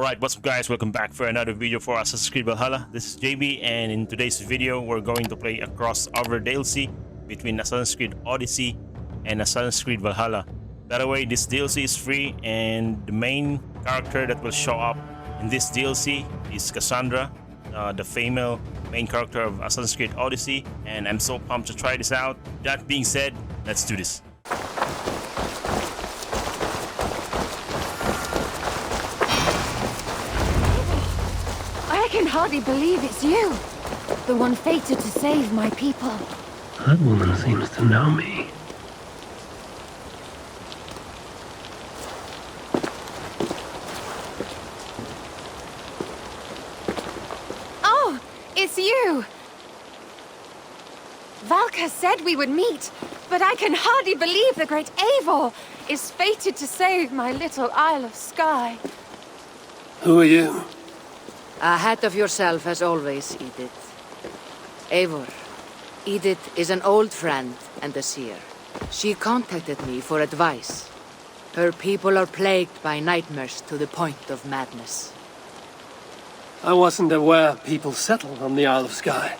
Alright, what's up guys, welcome back for another video for Assassin's Creed Valhalla. This is JB, and in today's video we're going to play a crossover DLC between Assassin's Creed Odyssey and Assassin's Creed Valhalla. By the way, this DLC is free, and the main character that will show up in this DLC is Kassandra, the female main character of Assassin's Creed Odyssey, and I'm so pumped to try this out. That being said, let's do this. I can hardly believe it's you. The one fated to save my people. That woman seems to know me. Oh, it's you! Valka said we would meet, but I can hardly believe the great Eivor is fated to save my little Isle of Skye. Who are you? Ahead of yourself, as always, Edith. Eivor. Edith is an old friend and a seer. She contacted me for advice. Her people are plagued by nightmares to the point of madness. I wasn't aware people settled on the Isle of Skye.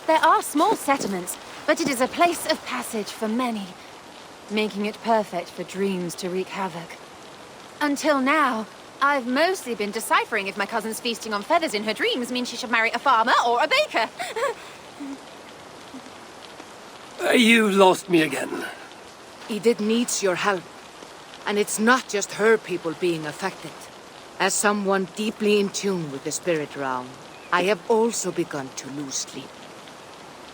There are small settlements, but it is a place of passage for many, making it perfect for dreams to wreak havoc. Until now, I've mostly been deciphering if my cousin's feasting on feathers in her dreams means she should marry a farmer or a baker. You lost me again. Edith needs your help. And it's not just her people being affected. As someone deeply in tune with the spirit realm, I have also begun to lose sleep.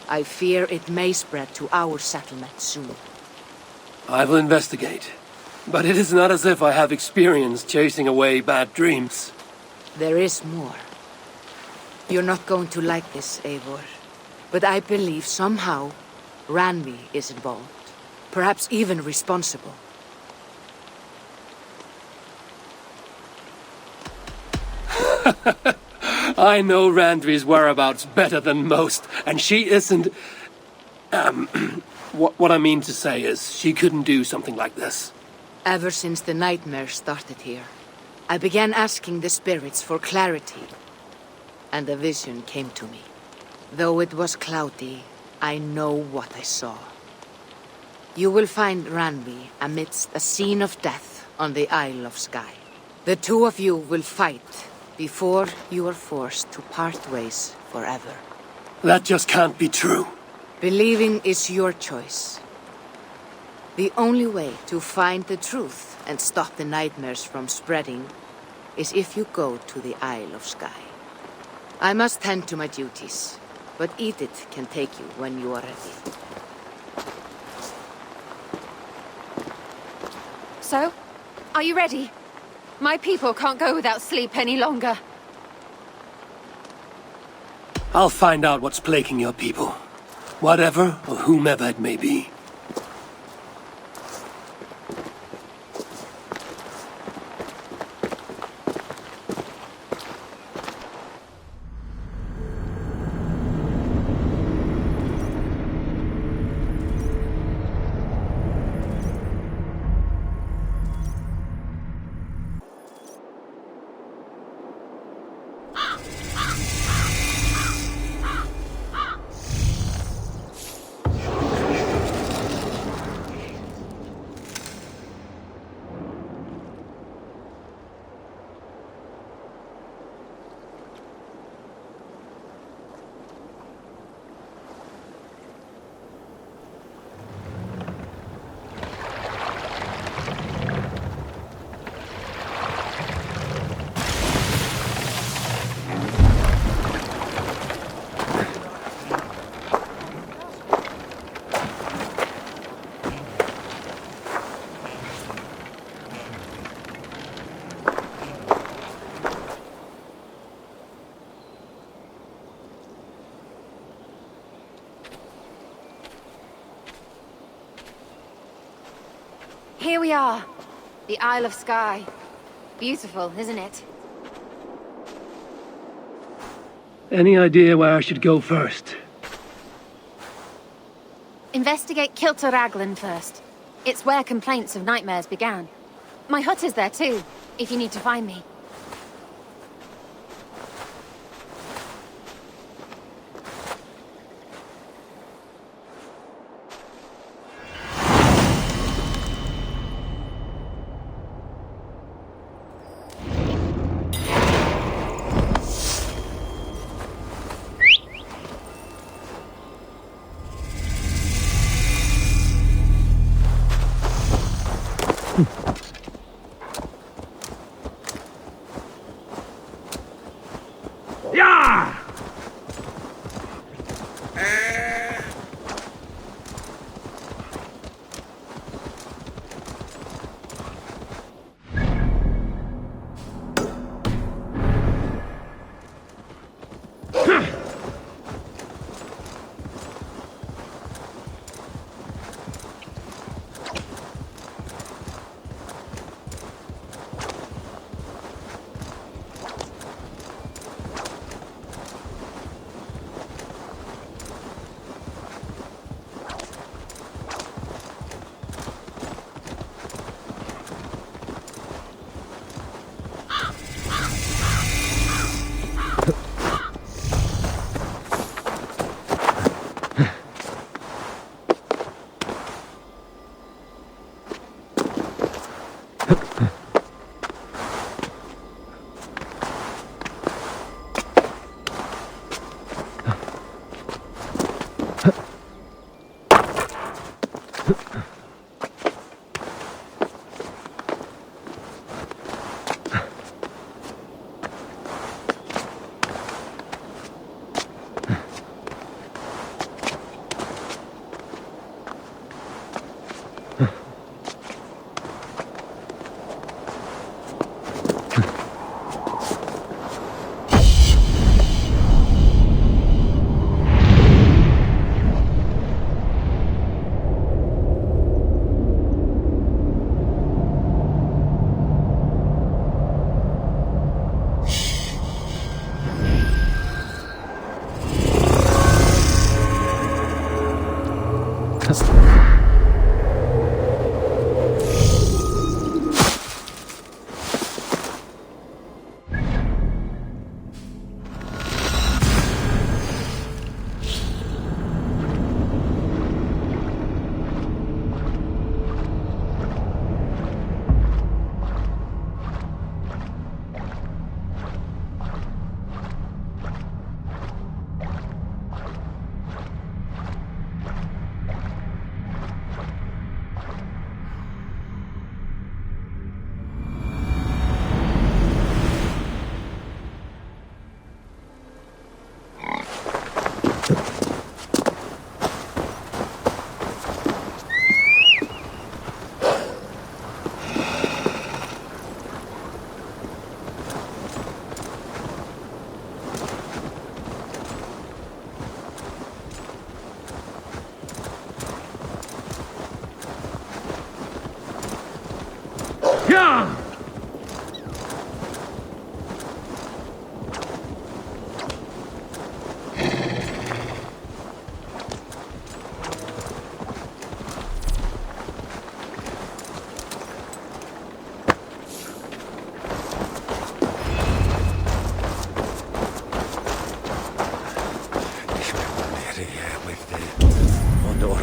I fear it may spread to our settlement soon. I will investigate. But it is not as if I have experience chasing away bad dreams. There is more. You're not going to like this, Eivor. But I believe somehow Randvi is involved. Perhaps even responsible. I know Randvi's whereabouts better than most, and she isn't... What I mean to say is, she couldn't do something like this. Ever since the nightmare started here, I began asking the spirits for clarity, and a vision came to me. Though it was cloudy, I know what I saw. You will find Randvi amidst a scene of death on the Isle of Skye. The two of you will fight before you are forced to part ways forever. That just can't be true. Believing is your choice. The only way to find the truth and stop the nightmares from spreading is if you go to the Isle of Skye. I must tend to my duties, but Edith can take you when you are ready. So, are you ready? My people can't go without sleep any longer. I'll find out what's plaguing your people. Whatever or whomever it may be. Here we are, the Isle of Skye. Beautiful, isn't it? Any idea where I should go first? Investigate Kilter Raglan first. It's where complaints of nightmares began. My hut is there too, if you need to find me.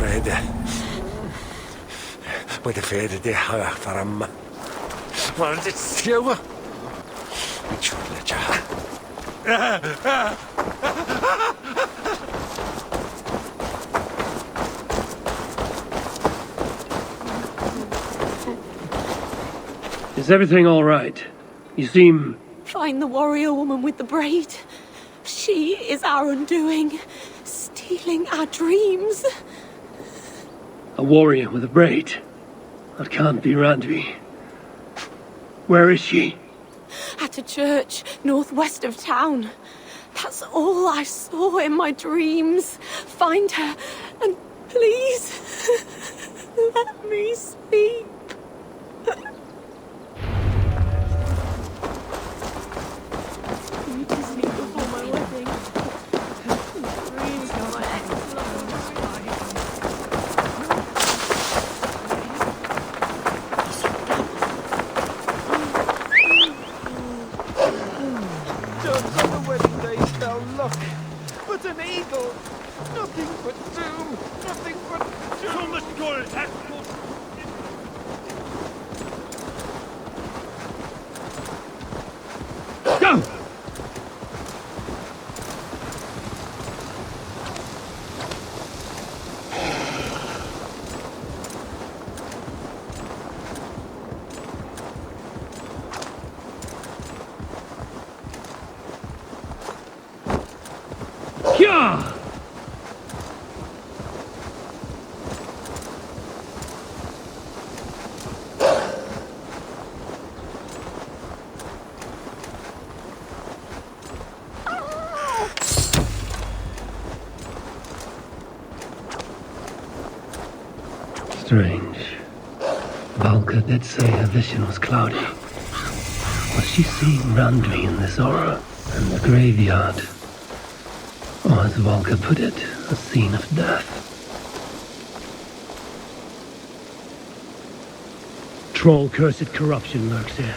Rede. With fede de haga faramma. Maldizione. Michulle già. Is everything all right? You seem... Find the warrior woman with the braid. She is our undoing, stealing our dreams. a warrior with a braid. That can't be Randvi. Where is she? At a church northwest of town. That's all I saw in my dreams. Find her, and please, let me speak. You to sleep before my wedding. Dreams are my Doves on the wedding day spell luck, but an eagle, nothing but doom, nothing but doom. Go! Yeah! Strange. Valka did say her vision was cloudy. Was she seeing Randvi in this aura? And the graveyard? Or as Valka put it, a scene of death. Troll-cursed corruption lurks here.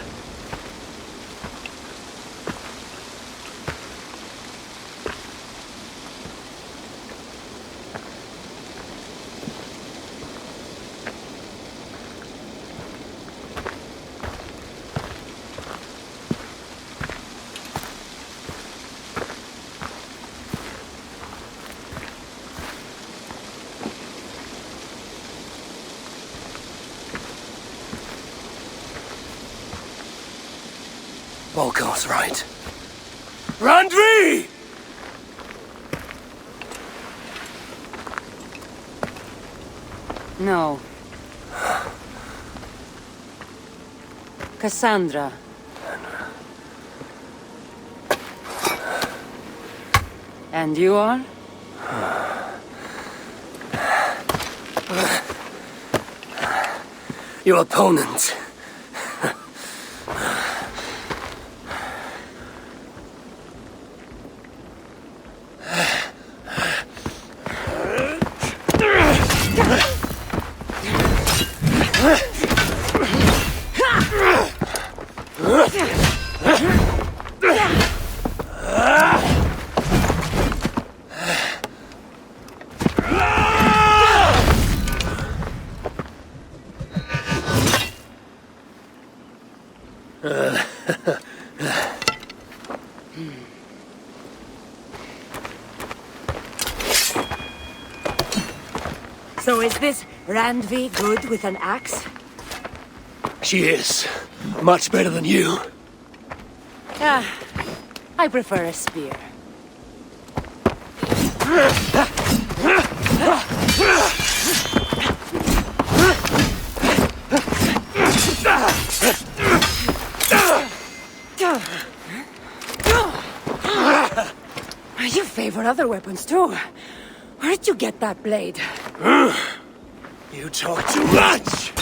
Volkar's right. Randvi! No. Kassandra. And you are? Your opponent. So is this Randvi good with an axe? She is. Much better than you. Ah, I prefer a spear. You favor other weapons too. Where did you get that blade? You talk too much!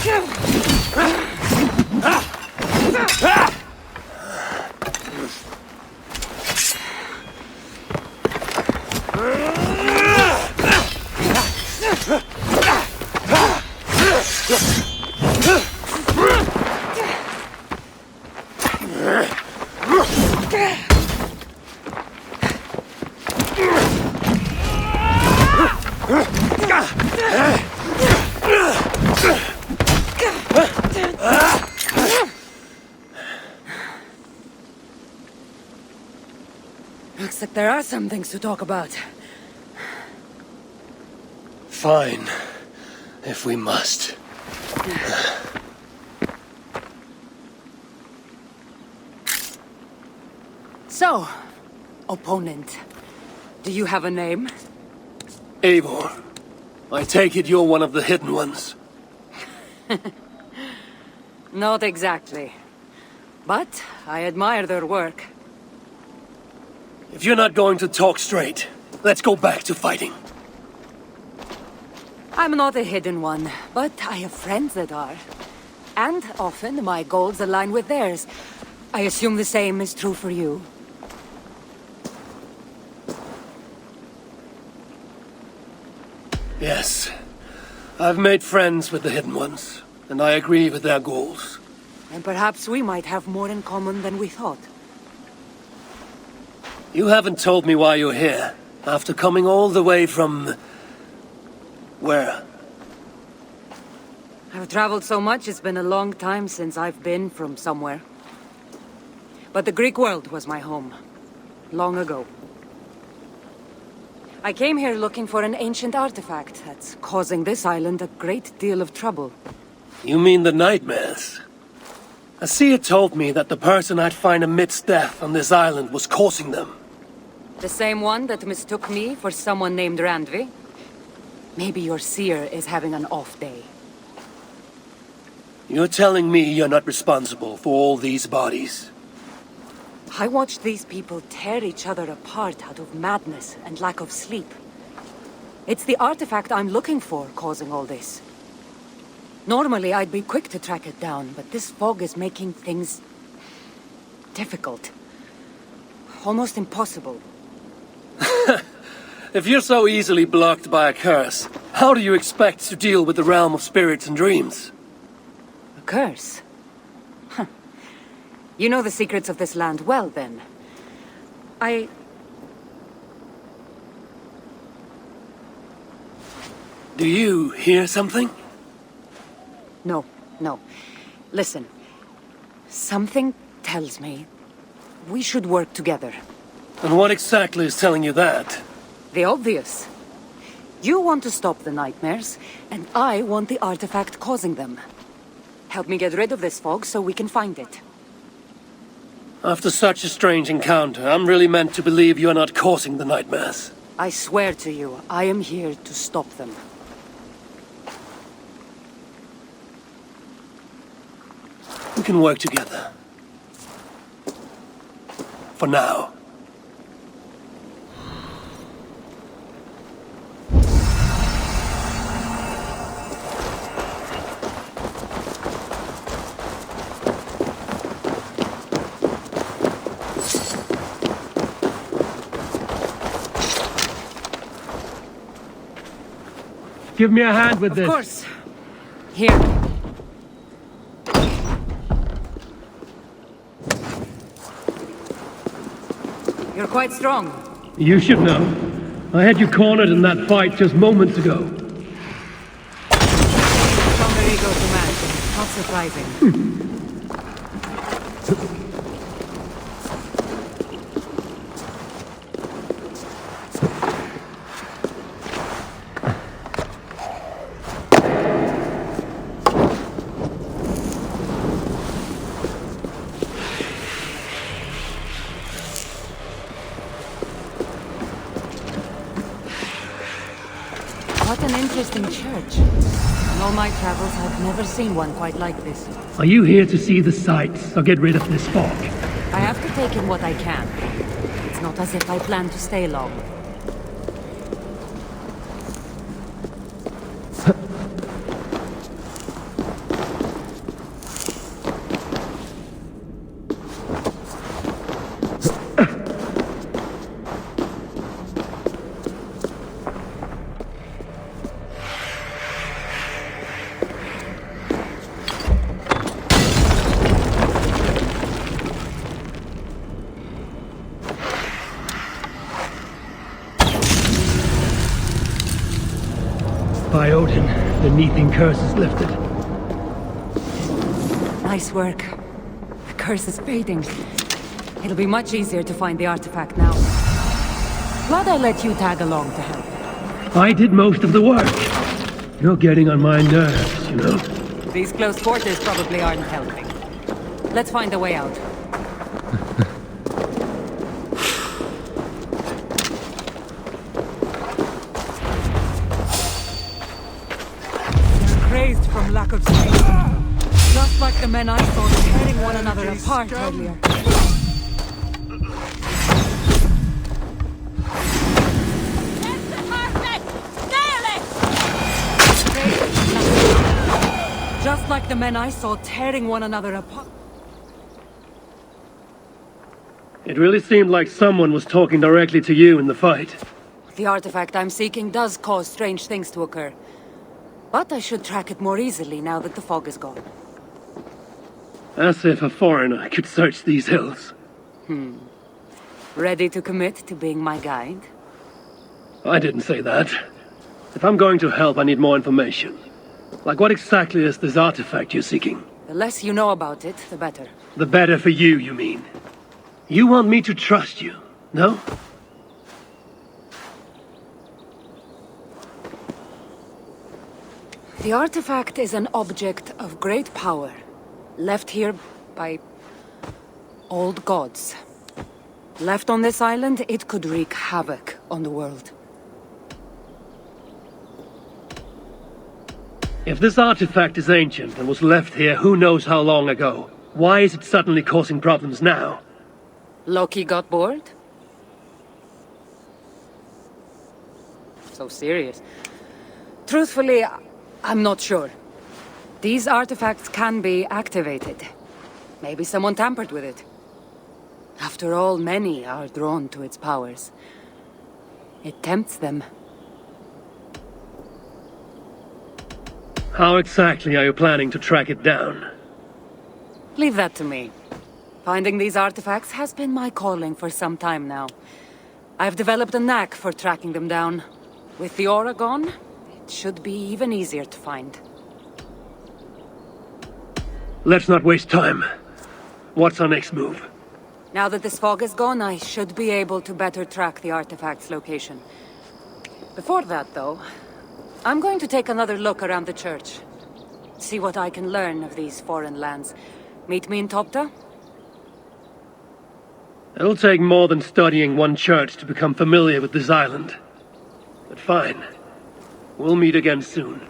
Looks like there are some things to talk about. Fine. If we must. So, opponent, do you have a name? Eivor, I take it you're one of the hidden ones. Not exactly. But I admire their work. If you're not going to talk straight, let's go back to fighting. I'm not a hidden one, but I have friends that are. And often my goals align with theirs. I assume the same is true for you. Yes. I've made friends with the hidden ones, and I agree with their goals. And perhaps we might have more in common than we thought. You haven't told me why you're here, after coming all the way from... where? I've traveled so much, it's been a long time since I've been from somewhere. But the Greek world was my home. Long ago. I came here looking for an ancient artifact that's causing this island a great deal of trouble. You mean the nightmares? A seer told me that the person I'd find amidst death on this island was causing them. The same one that mistook me for someone named Randvi? Maybe your seer is having an off day. You're telling me you're not responsible for all these bodies? I watched these people tear each other apart out of madness and lack of sleep. It's the artifact I'm looking for causing all this. Normally I'd be quick to track it down, but this fog is making things... difficult. Almost impossible. If you're so easily blocked by a curse, how do you expect to deal with the realm of spirits and dreams? A curse? Huh. You know the secrets of this land well, then. Do you hear something? No. Listen. Something tells me we should work together. And what exactly is telling you that? The obvious. You want to stop the nightmares, and I want the artifact causing them. Help me get rid of this fog so we can find it. After such a strange encounter, I'm really meant to believe you're not causing the nightmares. I swear to you, I am here to stop them. We can work together. For now. Give me a hand with this. Of course. Here. You're quite strong. You should know. I had you cornered in that fight just moments ago. Stronger ego to match. Not surprising. What an interesting church. In all my travels, I've never seen one quite like this. Are you here to see the sights or get rid of this fog? I have to take in what I can. It's not as if I plan to stay long. By Odin, the Neathing curse is lifted. Nice work. The curse is fading. It'll be much easier to find the artifact now. Glad I let you tag along to help. I did most of the work. You're getting on my nerves, you know? These close quarters probably aren't helping. Let's find a way out. They're crazed from lack of sleep. Just like the men I saw tearing one another apart earlier. Just like the men I saw tearing one another apart. It really seemed like someone was talking directly to you in the fight. The artifact I'm seeking does cause strange things to occur. But I should track it more easily now that the fog is gone. As if a foreigner could search these hills. Ready to commit to being my guide? I didn't say that. If I'm going to help, I need more information. Like what exactly is this artifact you're seeking? The less you know about it, the better. The better for you, you mean? You want me to trust you, no? The artifact is an object of great power, left here by old gods. Left on this island, it could wreak havoc on the world. If this artifact is ancient and was left here who knows how long ago, why is it suddenly causing problems now? Loki got bored? So serious. Truthfully, I'm not sure. These artifacts can be activated. Maybe someone tampered with it. After all, many are drawn to its powers. It tempts them. How exactly are you planning to track it down? Leave that to me. Finding these artifacts has been my calling for some time now. I've developed a knack for tracking them down. With the aura gone, it should be even easier to find. Let's not waste time. What's our next move? Now that this fog is gone, I should be able to better track the artifact's location. Before that, though, I'm going to take another look around the church. See what I can learn of these foreign lands. Meet me in Topta? It'll take more than studying one church to become familiar with this island. But fine. We'll meet again soon.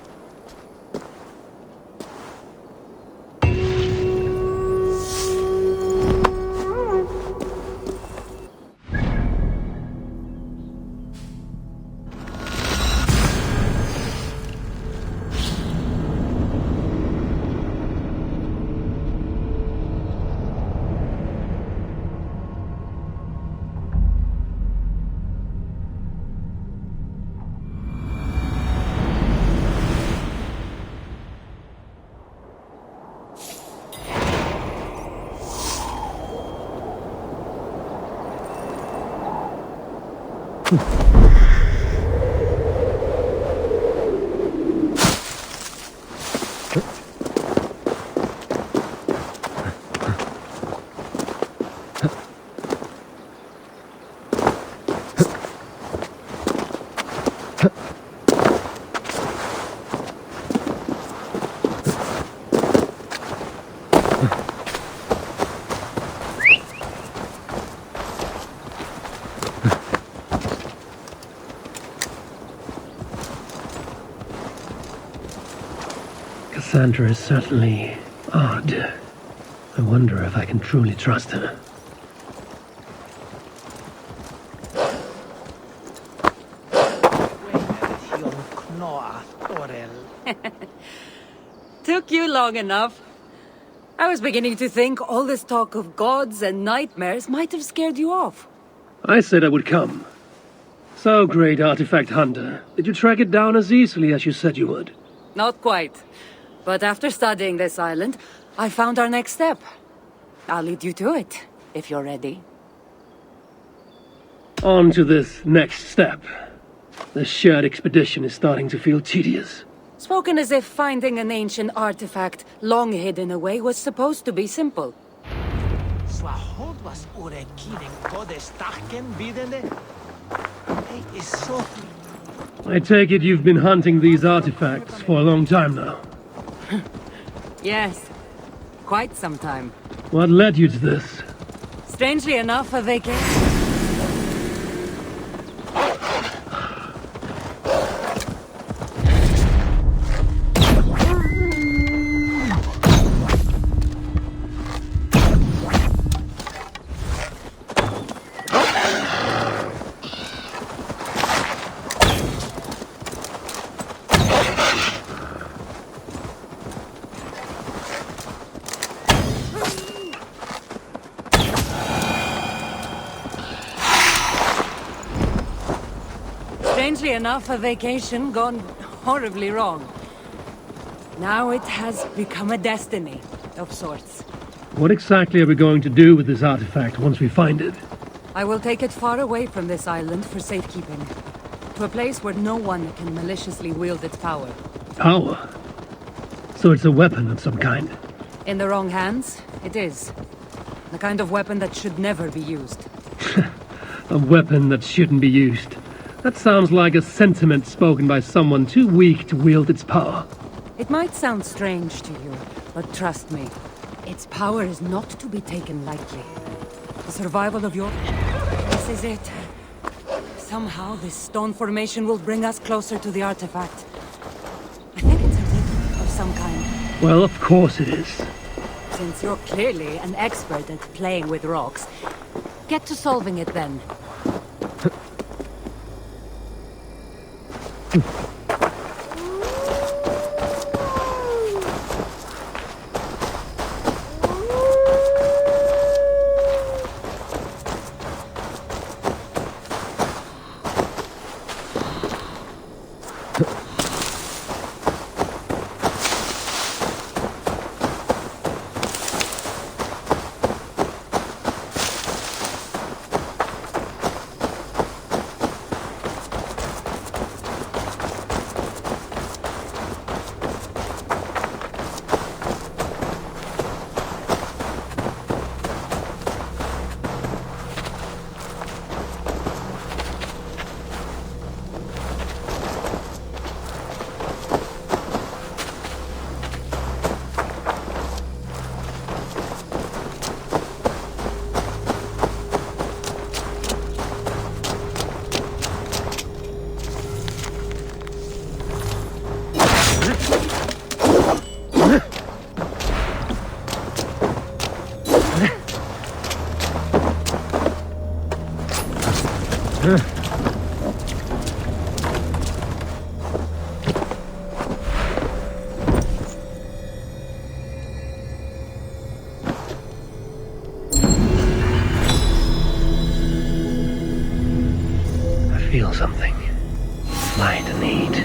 Kassandra is certainly odd. I wonder if I can truly trust her. Took you long enough. I was beginning to think all this talk of gods and nightmares might have scared you off. I said I would come. So, great artifact hunter, did you track it down as easily as you said you would? Not quite. But after studying this island, I found our next step. I'll lead you to it, if you're ready. On to this next step. The shared expedition is starting to feel tedious. Spoken as if finding an ancient artifact long hidden away was supposed to be simple. Take it softly. I take it you've been hunting these artifacts for a long time now. Yes. Quite some time. What led you to this? Strangely enough, a vacation. Strangely enough, a vacation gone horribly wrong. Now it has become a destiny of sorts. What exactly are we going to do with this artifact once we find it? I will take it far away from this island for safekeeping. To a place where no one can maliciously wield its power. Power? So it's a weapon of some kind? In the wrong hands, it is. The kind of weapon that should never be used. A weapon that shouldn't be used. That sounds like a sentiment spoken by someone too weak to wield its power. It might sound strange to you, but trust me, its power is not to be taken lightly. The survival of your... This is it. Somehow this stone formation will bring us closer to the artifact. I think it's a weapon of some kind. Well, of course it is. Since you're clearly an expert at playing with rocks, get to solving it then. I feel something. Light and heat.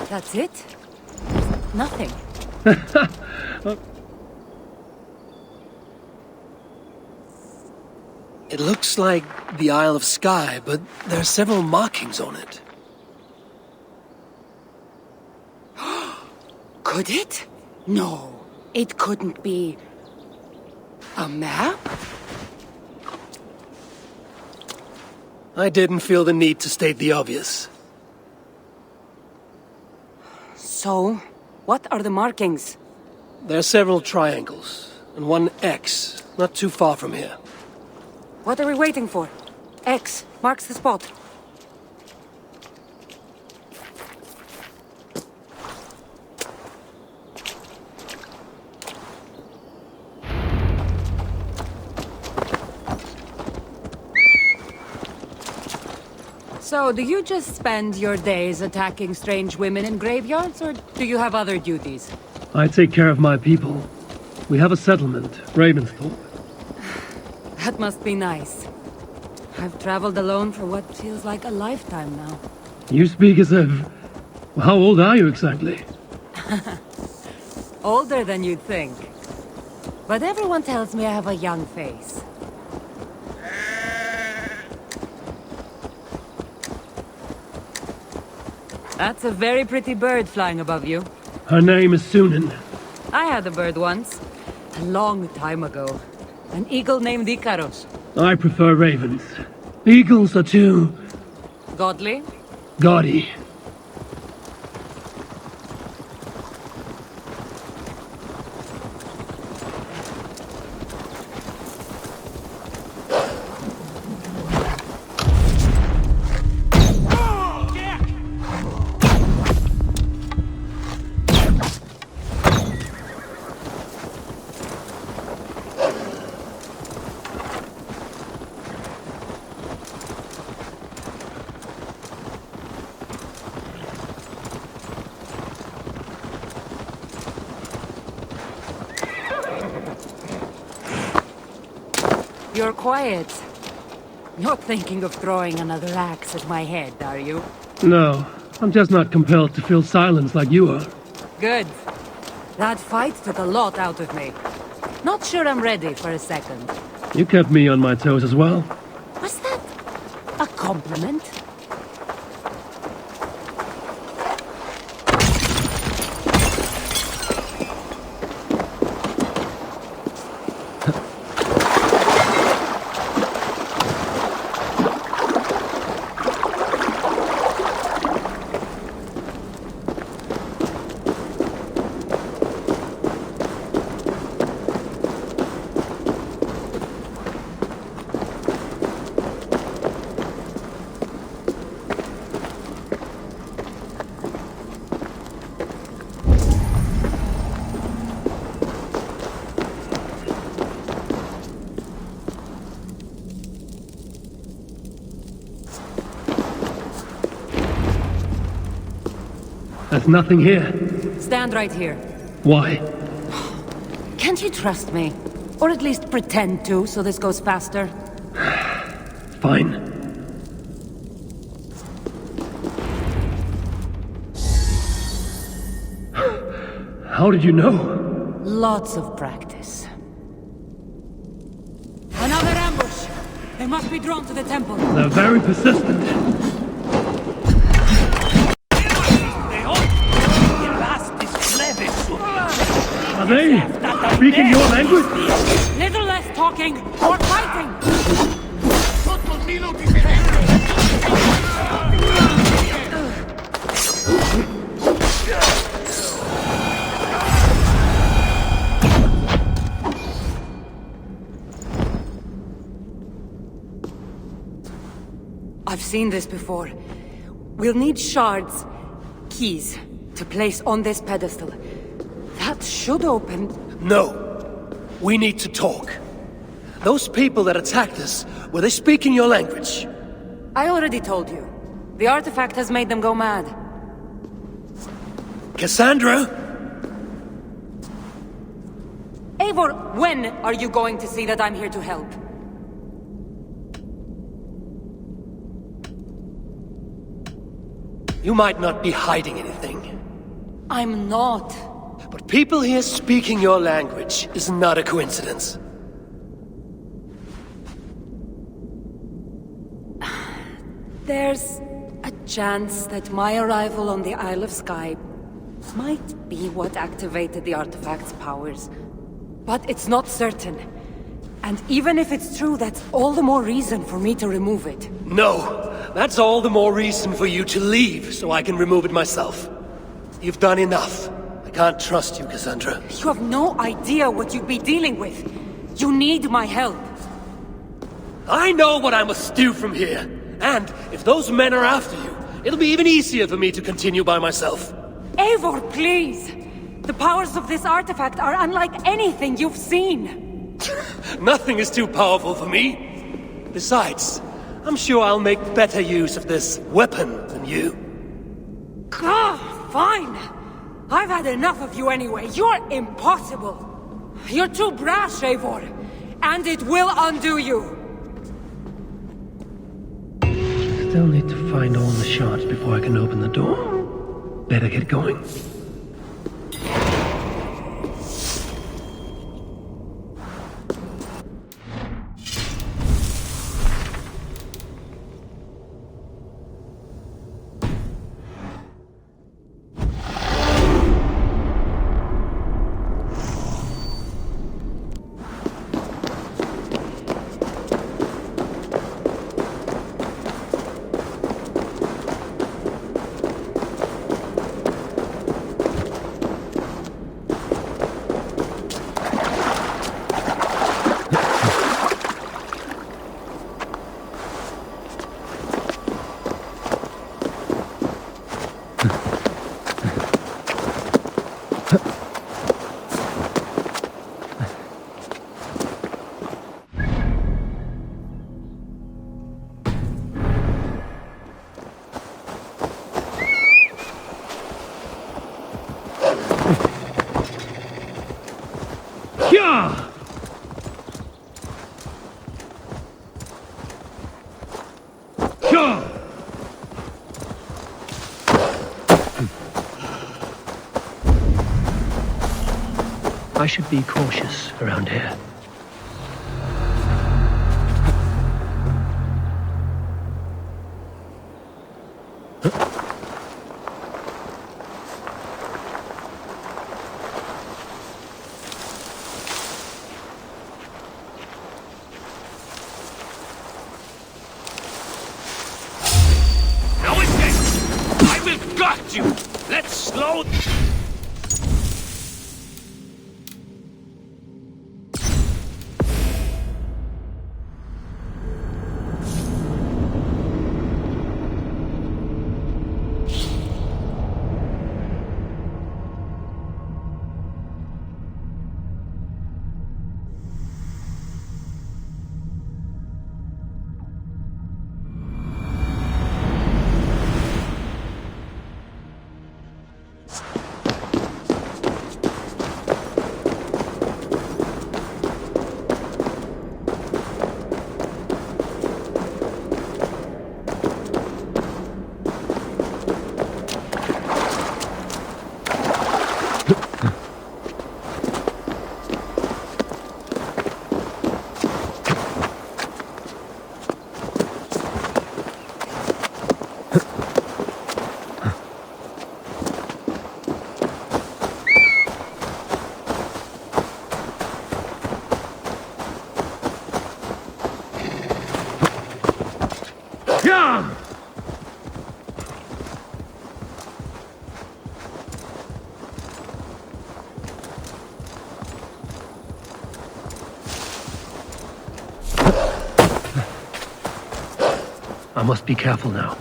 That's it? Nothing. It looks like the Isle of Skye, but there are several markings on it. Could it? No, it couldn't be. A map? I didn't feel the need to state the obvious. So, what are the markings? There are several triangles, and one X, not too far from here. What are we waiting for? X marks the spot. So, do you just spend your days attacking strange women in graveyards, or do you have other duties? I take care of my people. We have a settlement, Ravensthorpe. That must be nice. I've traveled alone for what feels like a lifetime now. You speak as if... Well, how old are you exactly? Older than you'd think. But everyone tells me I have a young face. That's a very pretty bird flying above you. Her name is Sunan. I had a bird once. A long time ago. An eagle named Icaros. I prefer ravens. Eagles are too Godly? gaudy. You're quiet. Not thinking of throwing another axe at my head, are you? No, I'm just not compelled to feel silence like you are. Good. That fight took a lot out of me. Not sure I'm ready for a second. You kept me on my toes as well. Was that a compliment? There's nothing here. Stand right here. Why? Can't you trust me? Or at least pretend to, so this goes faster? Fine. How did you know? Lots of practice. Another ambush! They must be drawn to the temple. They're very persistent. Are they speaking your language? Little less talking, more fighting! I've seen this before. We'll need shards, keys, to place on this pedestal. That should open... No. We need to talk. Those people that attacked us, were they speaking your language? I already told you. The artifact has made them go mad. Kassandra? Eivor, when are you going to see that I'm here to help? You might not be hiding anything. I'm not. But people here speaking your language is not a coincidence. There's a chance that my arrival on the Isle of Skye might be what activated the artifact's powers. But it's not certain. And even if it's true, that's all the more reason for me to remove it. No! That's all the more reason for you to leave, so I can remove it myself. You've done enough. I can't trust you, Kassandra. You have no idea what you'd be dealing with. You need my help. I know what I must do from here. And if those men are after you, it'll be even easier for me to continue by myself. Eivor, please! The powers of this artifact are unlike anything you've seen. Nothing is too powerful for me. Besides, I'm sure I'll make better use of this weapon than you. Fine! I've had enough of you anyway. You're impossible. You're too brash, Eivor. And it will undo you. Still need to find all the shards before I can open the door. Better get going. I should be cautious around here. Now it's dead! I will gut you! Let's slow... I must be careful now.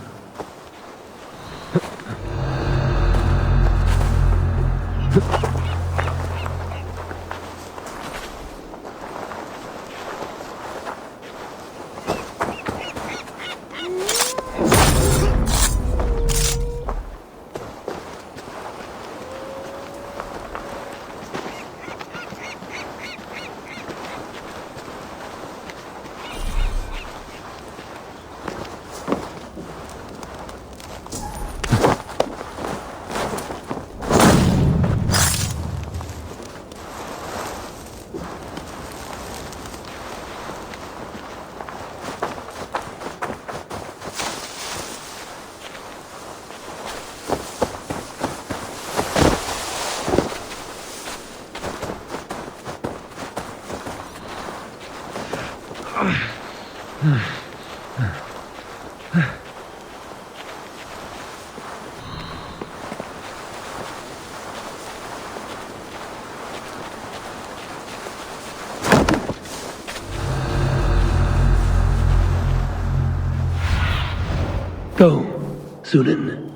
Go, Sunan.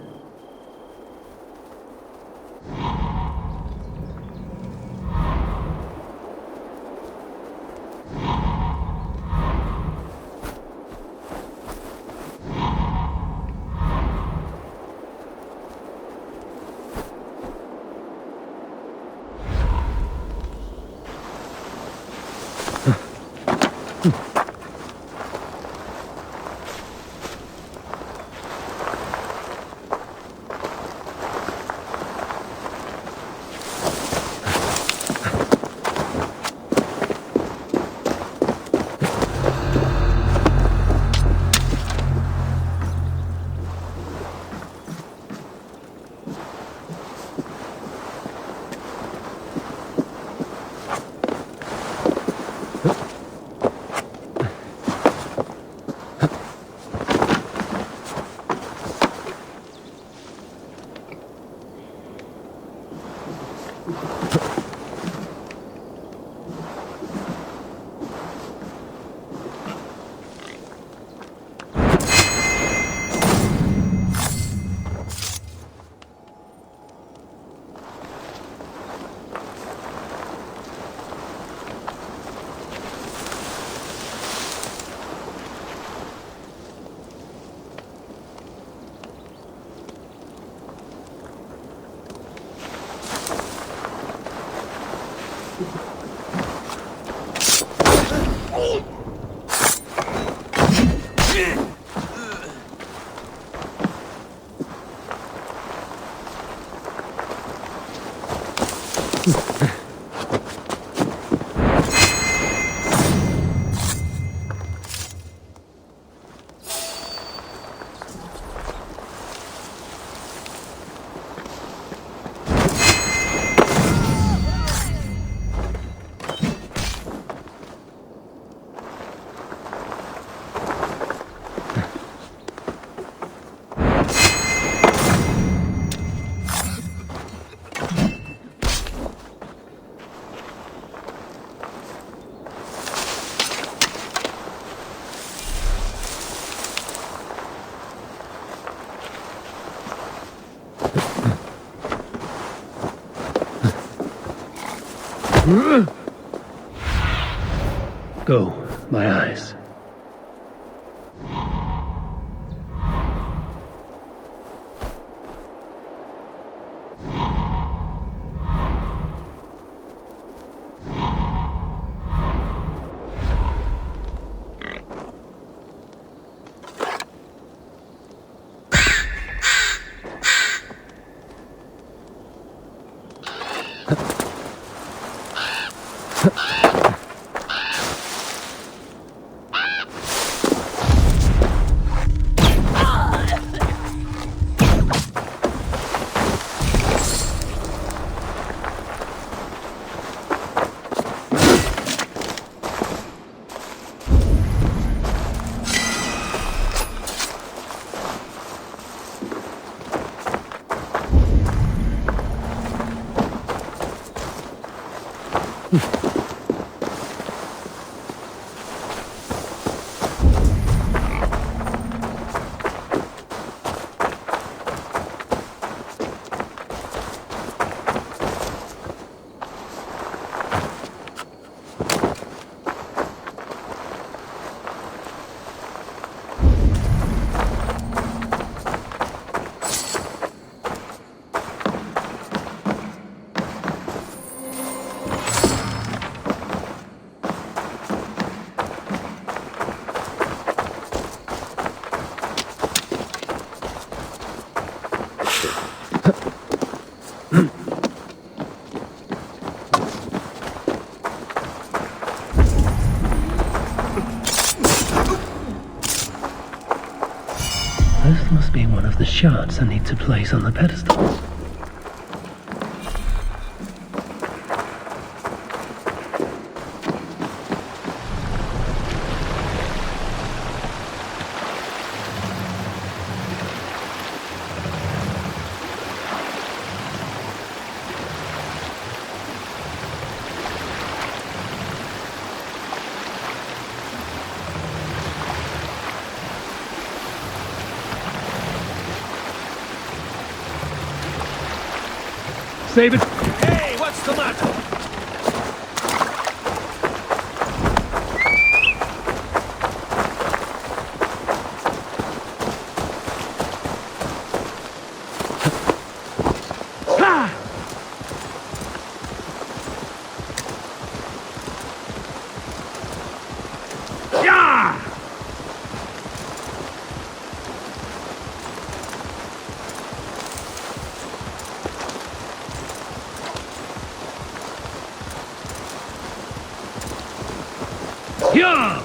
Go, my eyes. This must be one of the shards I need to place on the pedestals. Save it. Hey, what's the matter? Yeah!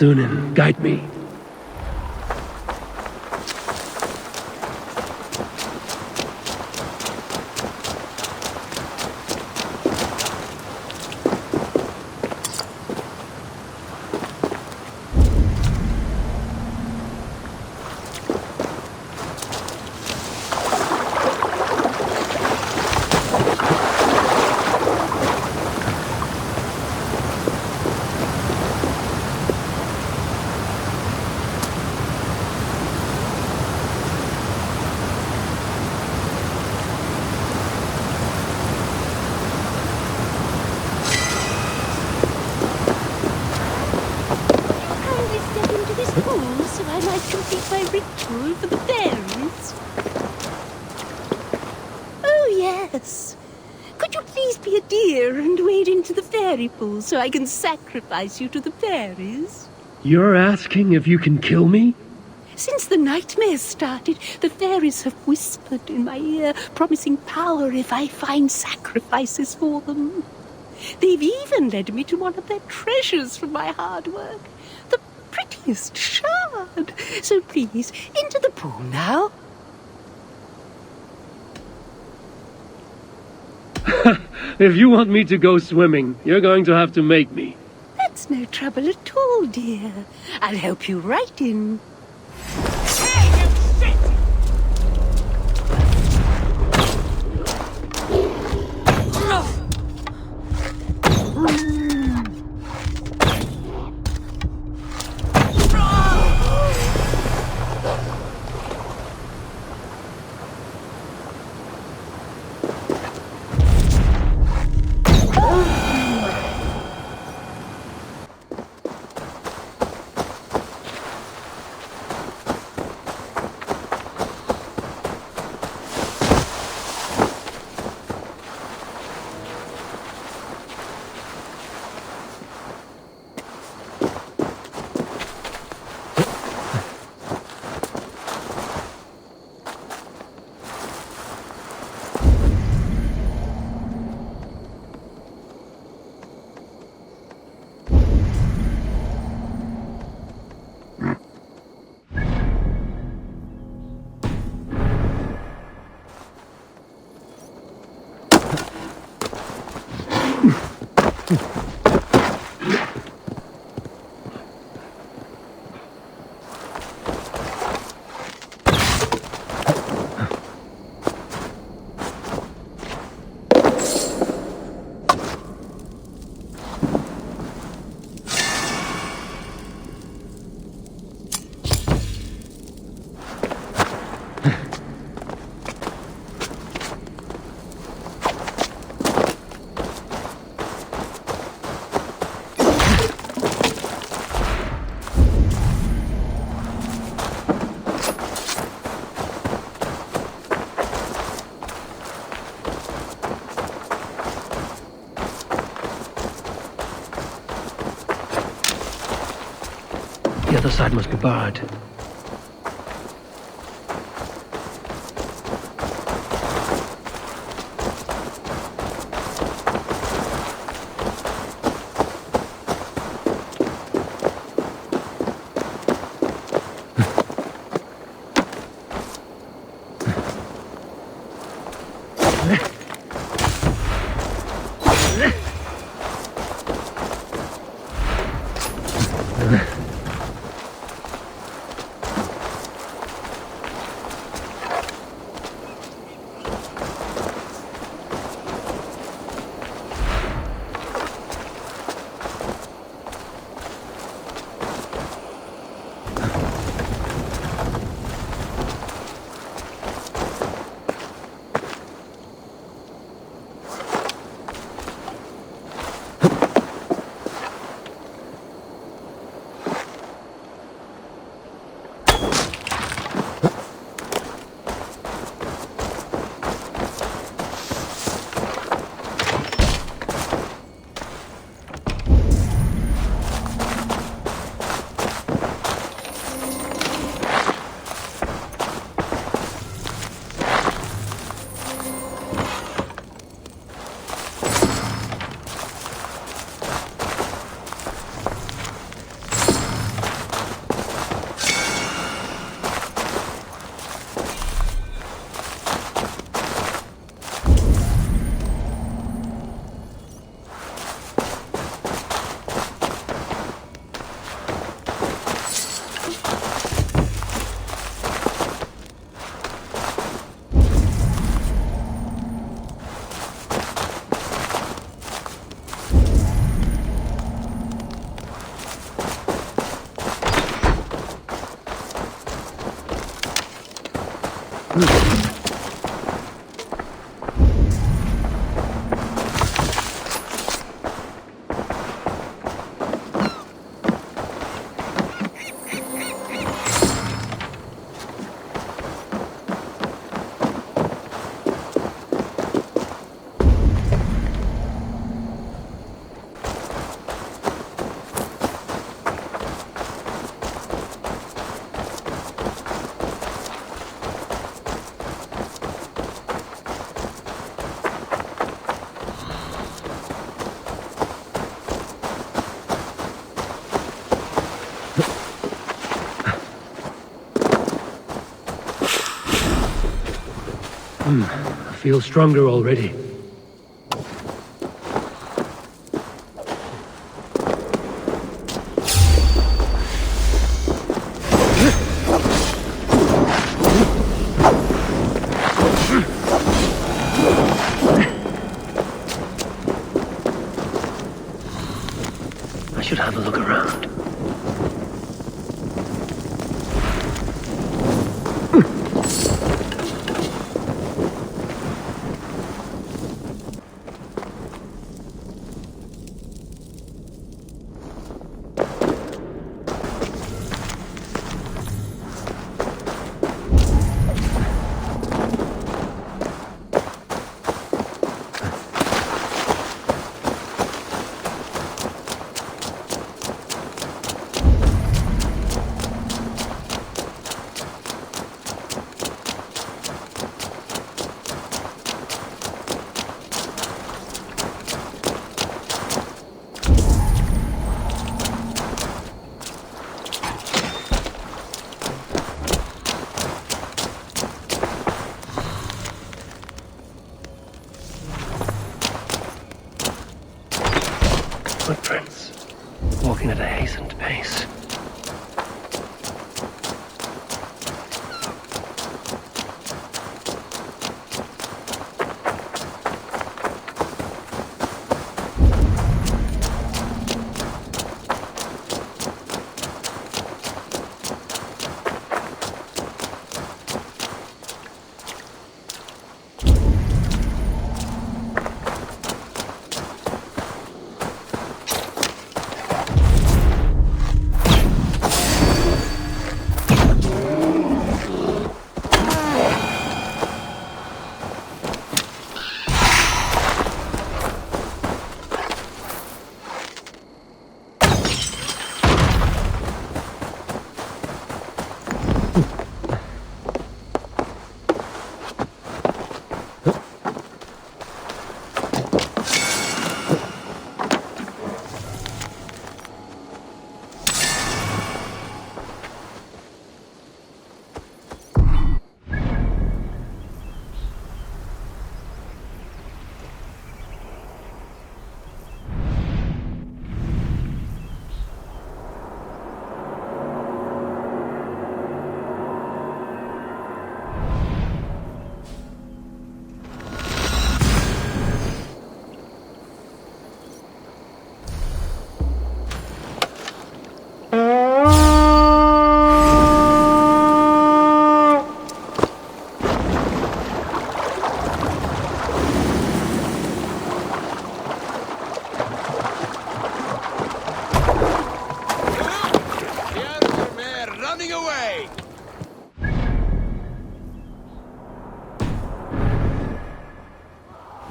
Sunan, guide me. So I might complete my ritual for the fairies. Oh, yes. Could you please be a dear and wade into the fairy pool so I can sacrifice you to the fairies? You're asking if you can kill me? Since the nightmare started, the fairies have whispered in my ear, promising power if I find sacrifices for them. They've even led me to one of their treasures from my hard work. The prettiest shard. So please, into the pool now. If you want me to go swimming, you're going to have to make me. That's no trouble at all, dear. I'll help you right in. The other side must be barred. I feel stronger already. I should have a look around. Footprints, walking at a hastened pace.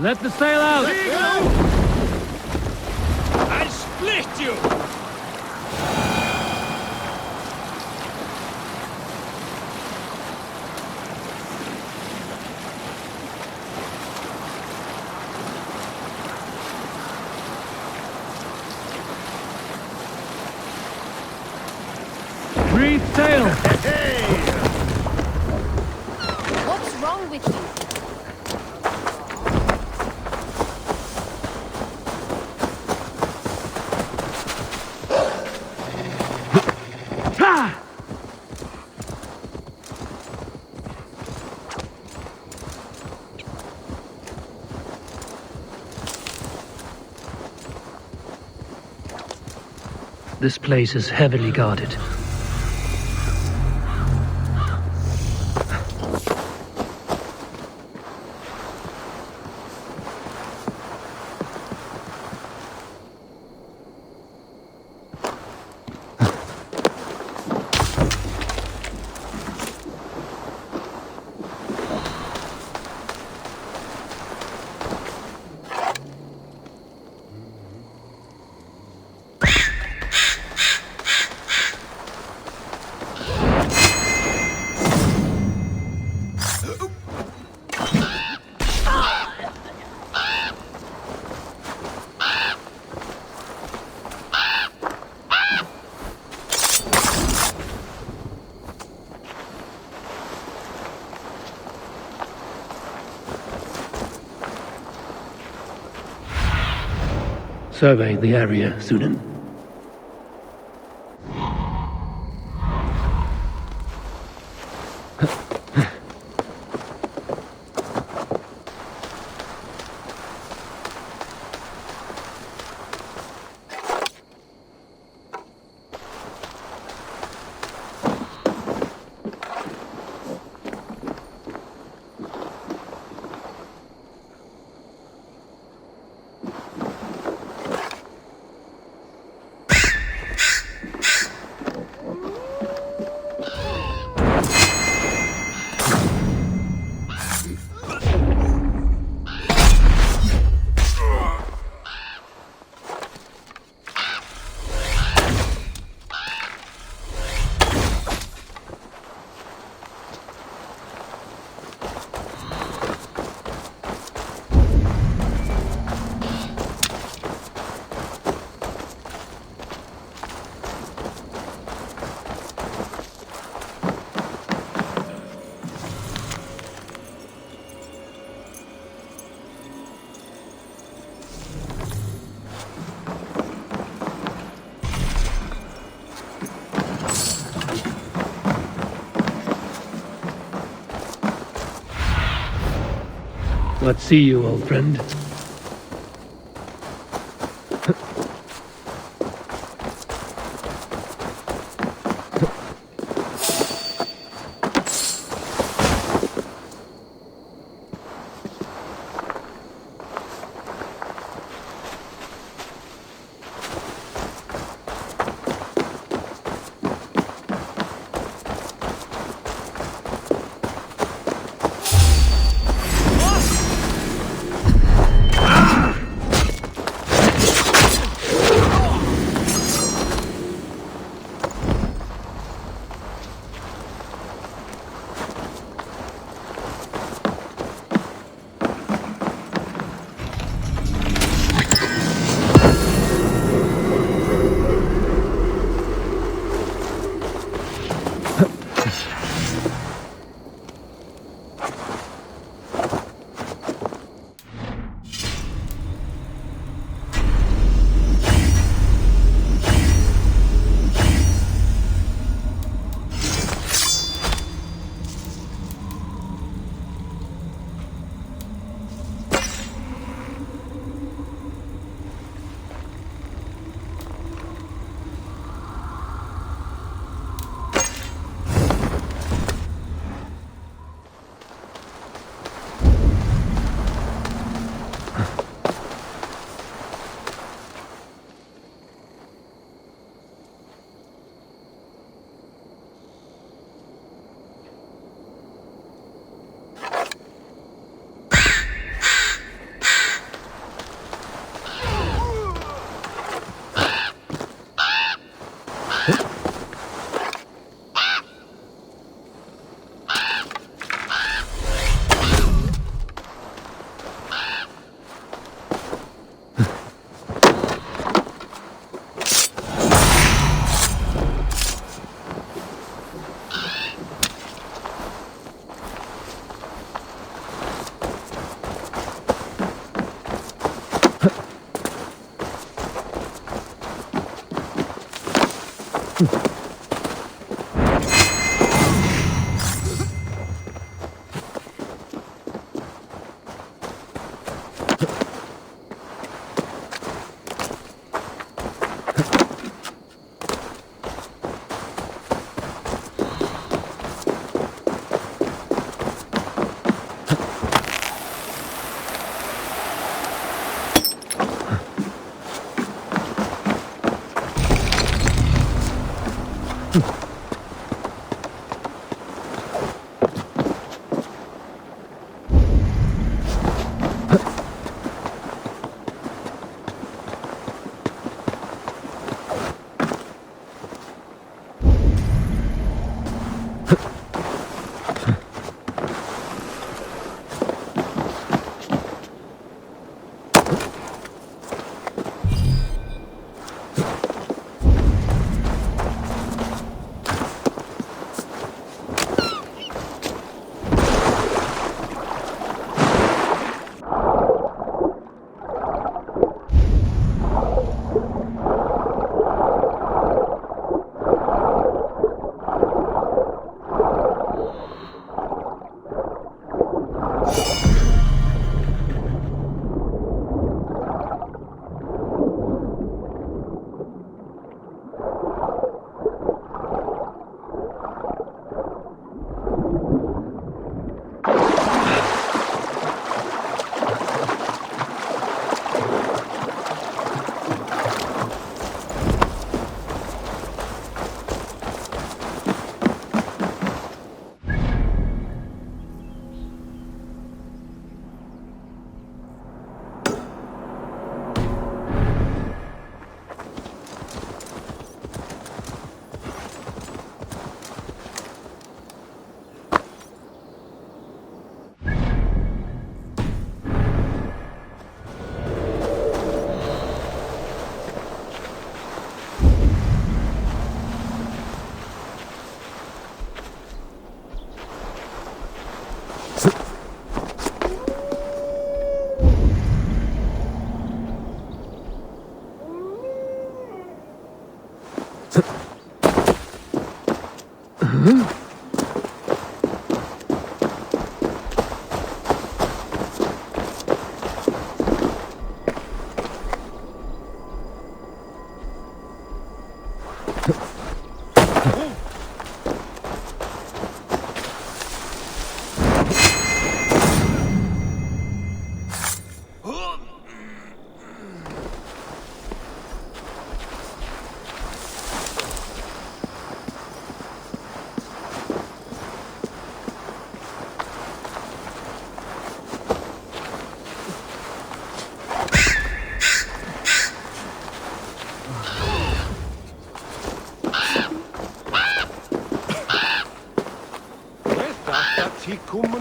Let the sail out! I split you! Breathe sail! What's wrong with you? This place is heavily guarded. survey the area, Sunan. Let's see you, old friend.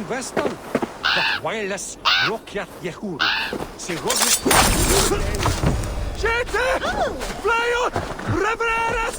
Weston. The wireless Rokyat Yehuru. Sigogu. Shete! Fly out! Revereras!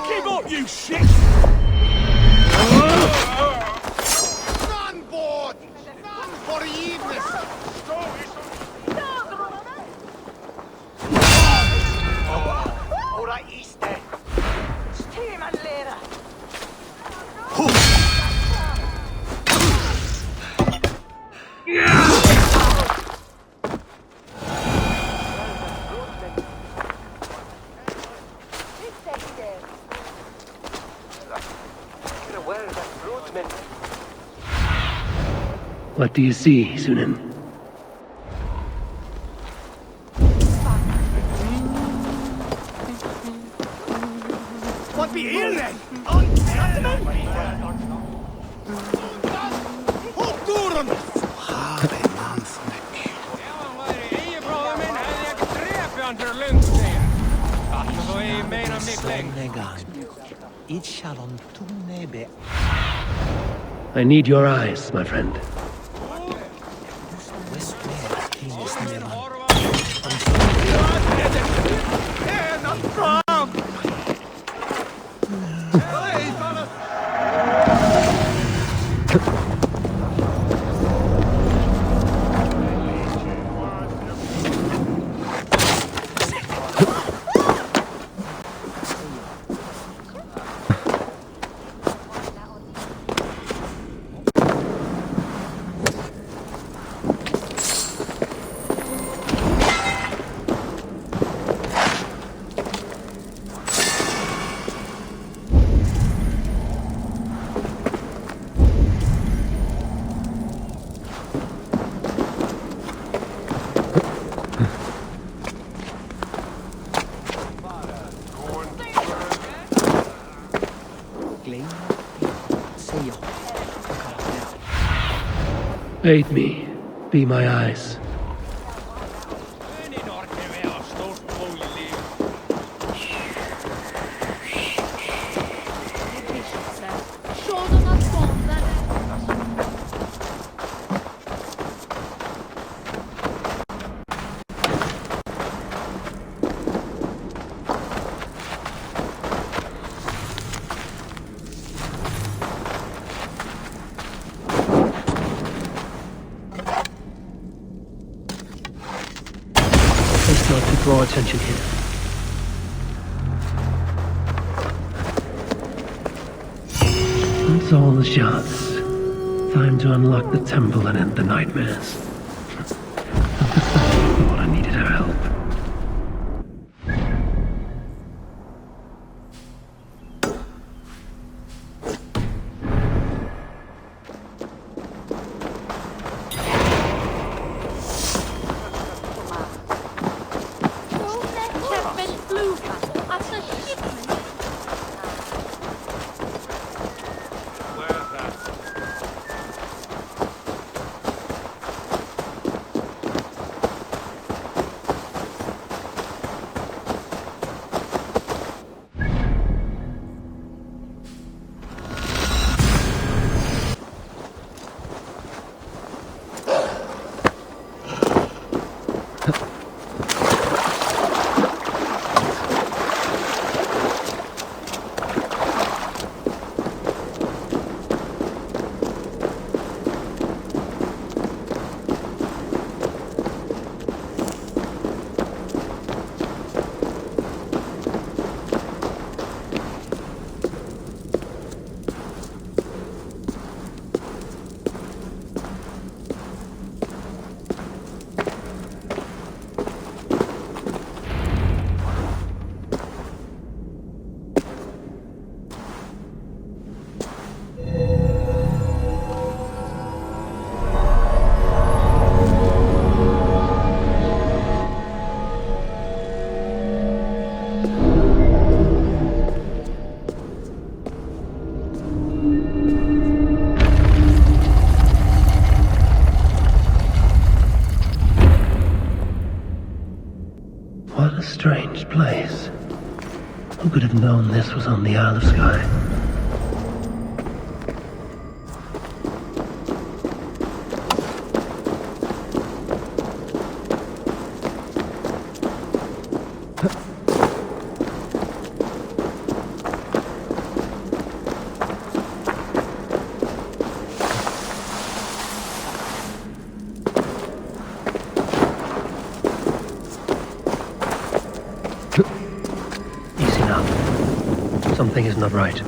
Give up, you shit! On board! For evening! Ora iste! What do you see, Sunan? What be here then? I need your eyes, my friend. Aid me. Be my eyes. Best not to draw attention here. That's all the shards. Time to unlock the temple and end the nightmares. Not the second thought I needed her help. What a strange place. Who could have known this was on the Isle of Skye? Easy now. Something is not right.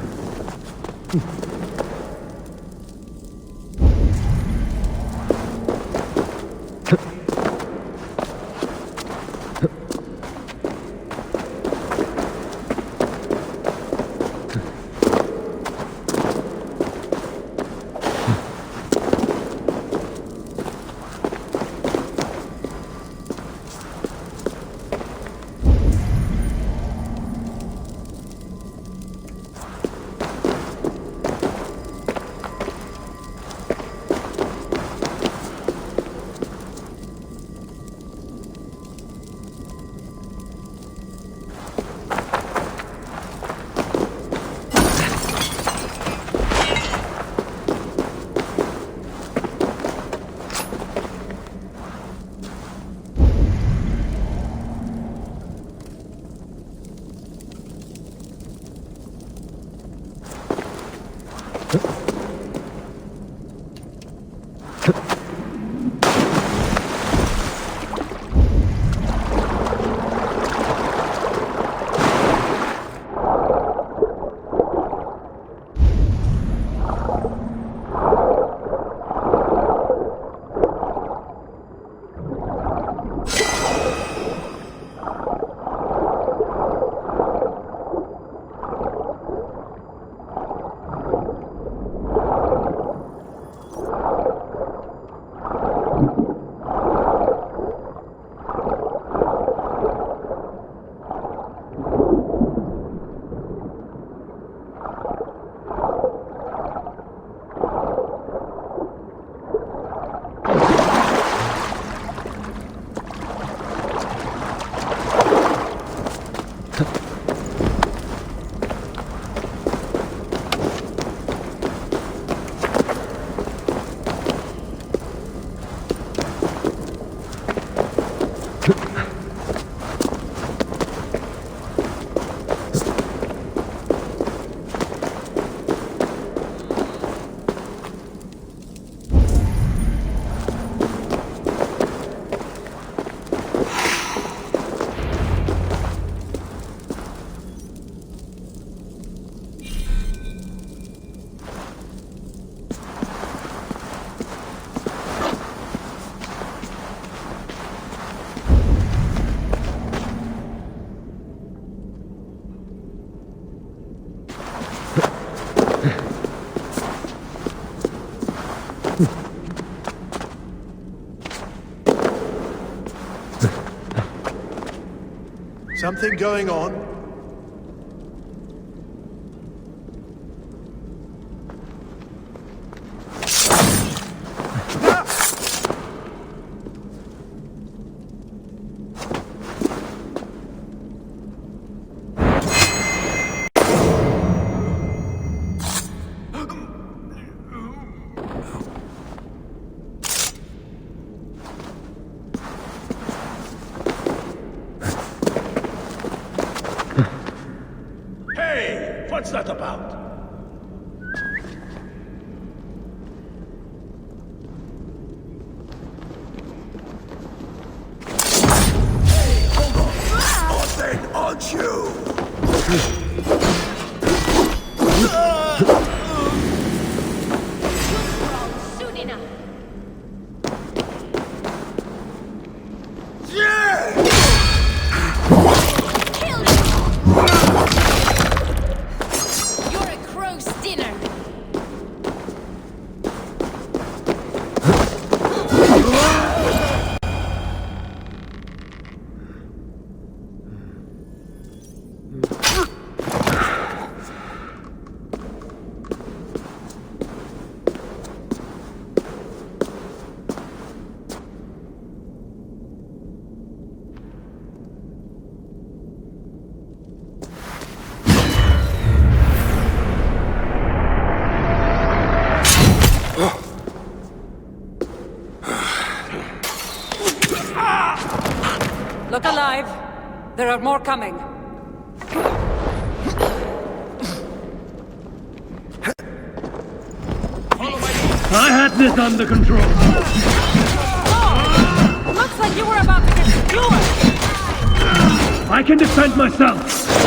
something going on? What's that about? Hey, hold on! Then aren't you? Soon enough. Yeah! Look alive. There are more coming. I had this under control. Oh! Looks like you were about to get skewered. I can defend myself.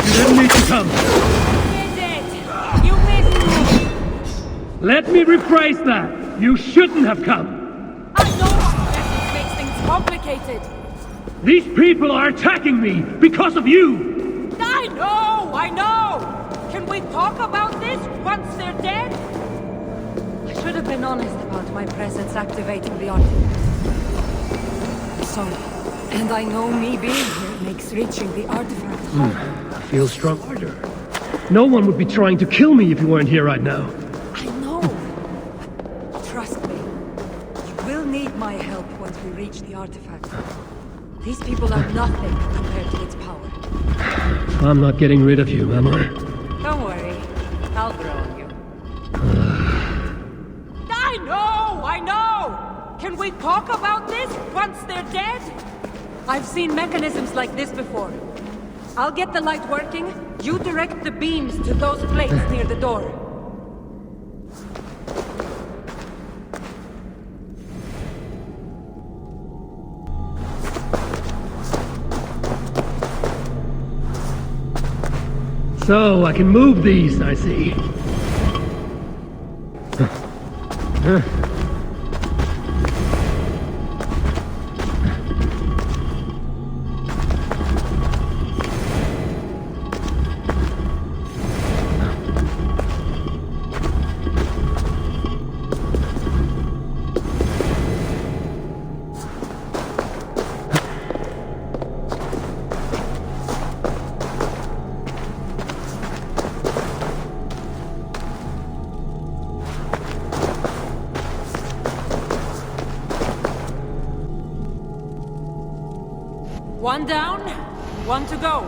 You didn't need to come. You did. You missed. Let me rephrase that. You shouldn't have come. I know this makes things complicated. These people are attacking me because of you. I know. Can we talk about this once they're dead? I should have been honest about my presence activating the artifact. I'm sorry. And I know me being here makes reaching the artifact hard. I feel stronger. No one would be trying to kill me if you weren't here right now. I know. Trust me. You will need my help once we reach the artifact. These people are nothing compared to its power. I'm not getting rid of you, am I? Don't worry. I'll grow on you. I know! Can we talk about this once they're dead? I've seen mechanisms like this before. I'll get the light working. You direct the beams to those plates near the door. So, I can move these, I see. One down, one to go.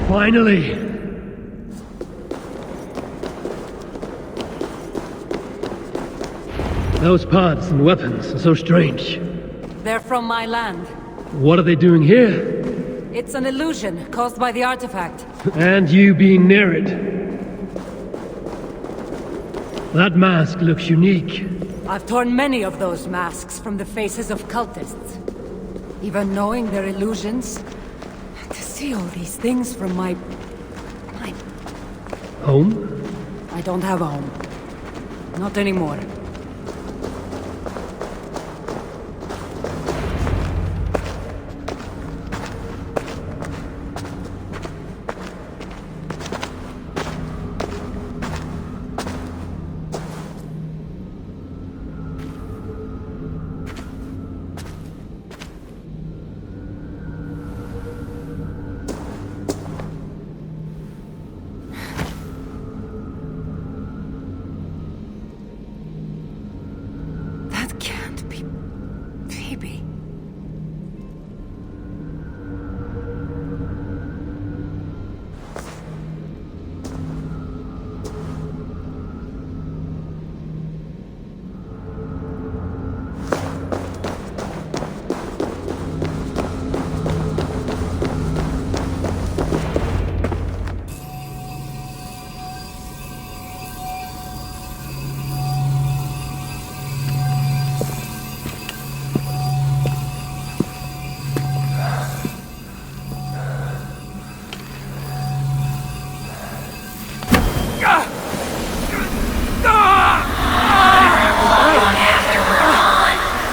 Finally! Those pods and weapons are so strange. They're from my land. What are they doing here? It's an illusion caused by the artifact. And you being near it. That mask looks unique. I've torn many of those masks from the faces of cultists. Even knowing they're illusions, to see all these things from my Home? I don't have a home. Not anymore.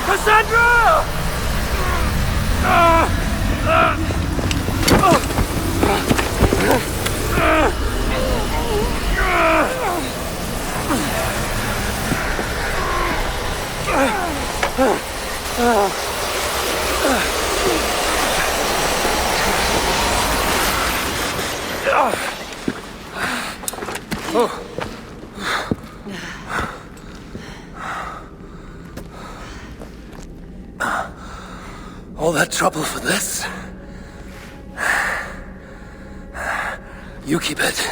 Kassandra! All that trouble for this? You keep it.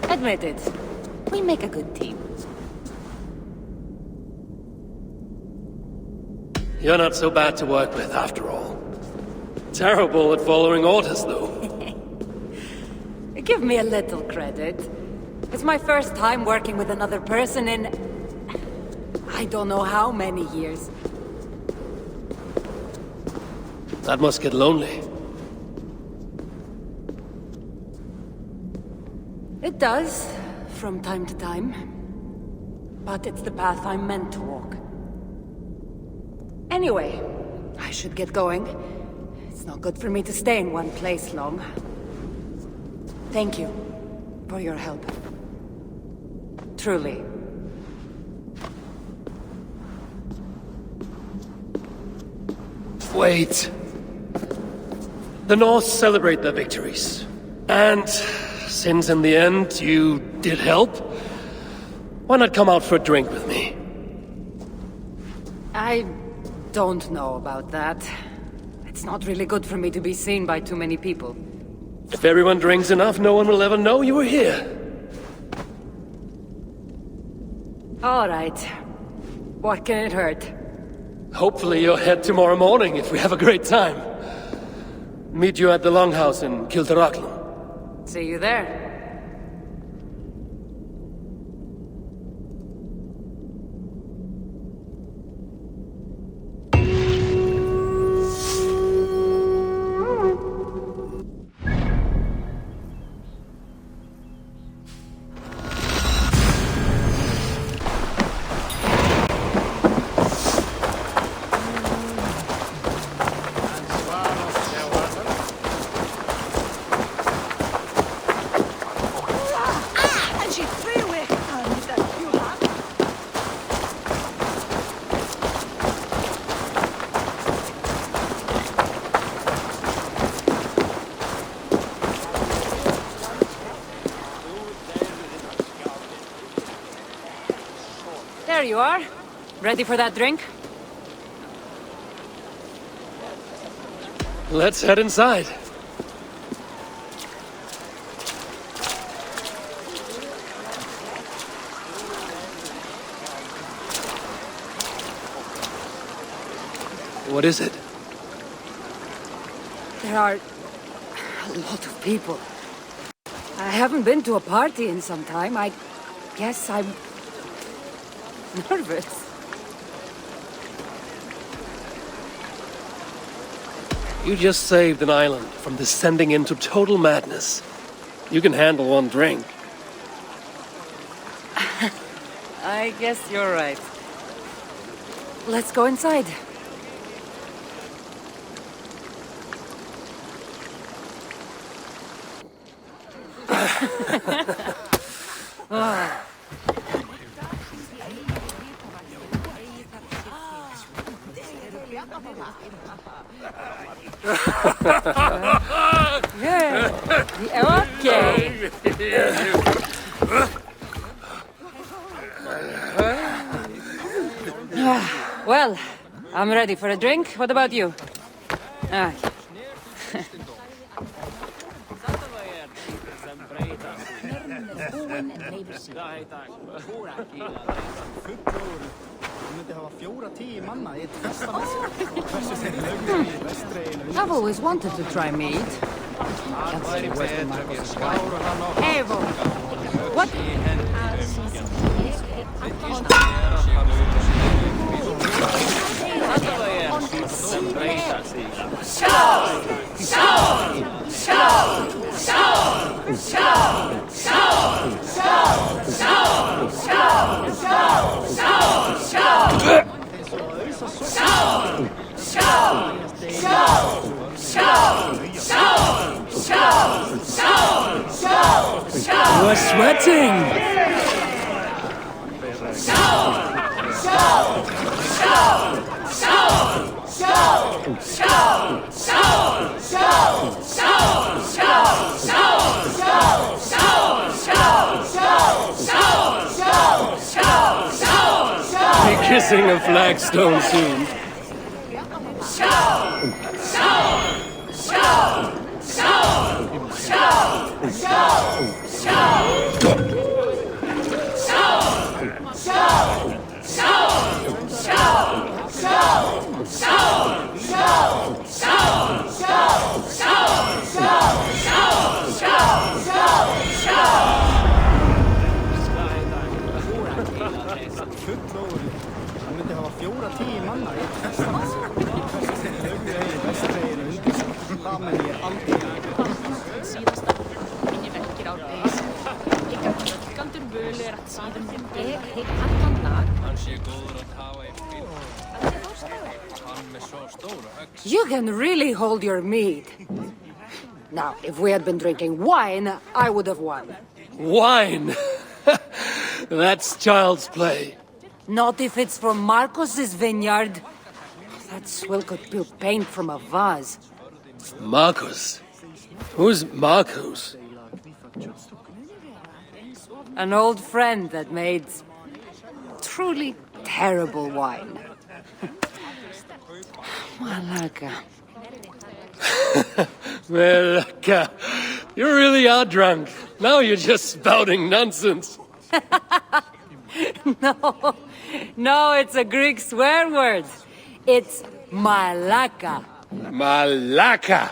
Admit it. We make a good team. You're not so bad to work with, after all. Terrible at following orders, though. Give me a little credit. It's my first time working with another person in... I don't know how many years. That must get lonely. It does, from time to time. But it's the path I'm meant to walk. Anyway, I should get going. It's not good for me to stay in one place long. Thank you for your help. Truly. Wait. The North celebrate their victories. And since in the end you did help, why not come out for a drink with me? I don't know about that. It's not really good for me to be seen by too many people. If everyone drinks enough, no one will ever know you were here. All right. What can it hurt? Hopefully you'll head tomorrow morning if we have a great time. Meet you at the Longhouse in Kiltarachlan. See you there. There you are. Ready for that drink? Let's head inside. What is it? There are a lot of people. I haven't been to a party in some time. I guess I'm nervous. You just saved an island from descending into total madness. You can handle one drink. I guess you're right. Let's go inside. Yeah. Okay. Well, I'm ready for a drink. What about you? Ah. I've always wanted to try mead. Evo! What? You're sweating! Be kissing a flagstone soon. You can really hold your mead. Now, if we had been drinking wine, I would have won. Wine! That's child's play. Not if it's from Marcos's vineyard. That swill could peel paint from a vase. Marcos? Who's Marcos? An old friend that made truly terrible wine. Malaga. Melaka, you really are drunk. Now you're just spouting nonsense. No, it's a Greek swear word. It's malaka. Malaka!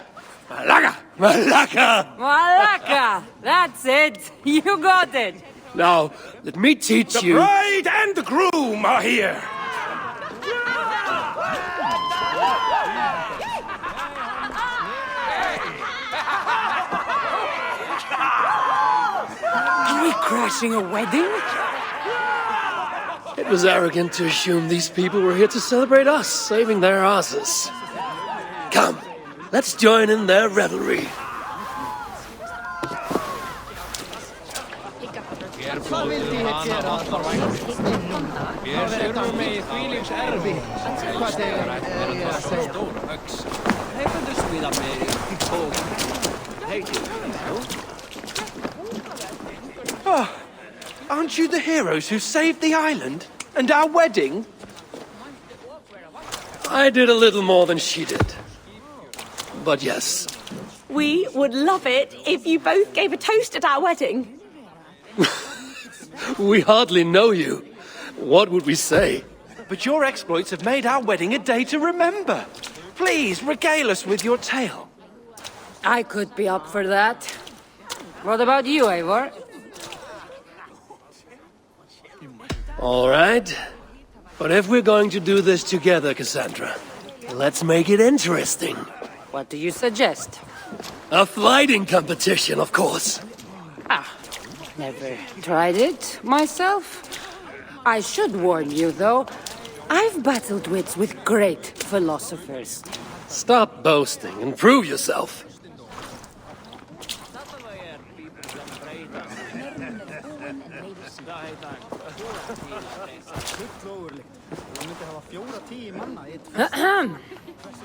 Malaka! Malaka! Malaka! That's it. You got it. Now, let me teach you. The bride and the groom are here. Are we crashing a wedding? It was arrogant to assume these people were here to celebrate us saving their asses. Come, let's join in their revelry. Oh, aren't you the heroes who saved the island? And our wedding? I did a little more than she did. But yes, We would love it if you both gave a toast at our wedding. we hardly know you. What would we say? But your exploits have made our wedding a day to remember. Please, regale us with your tale. I could be up for that. What about you, Eivor? All right. But if we're going to do this together, Cassandra, let's make it interesting. What do you suggest? A fighting competition, of course. Never tried it myself. I should warn you, though. I've battled wits with great philosophers. Stop boasting and prove yourself.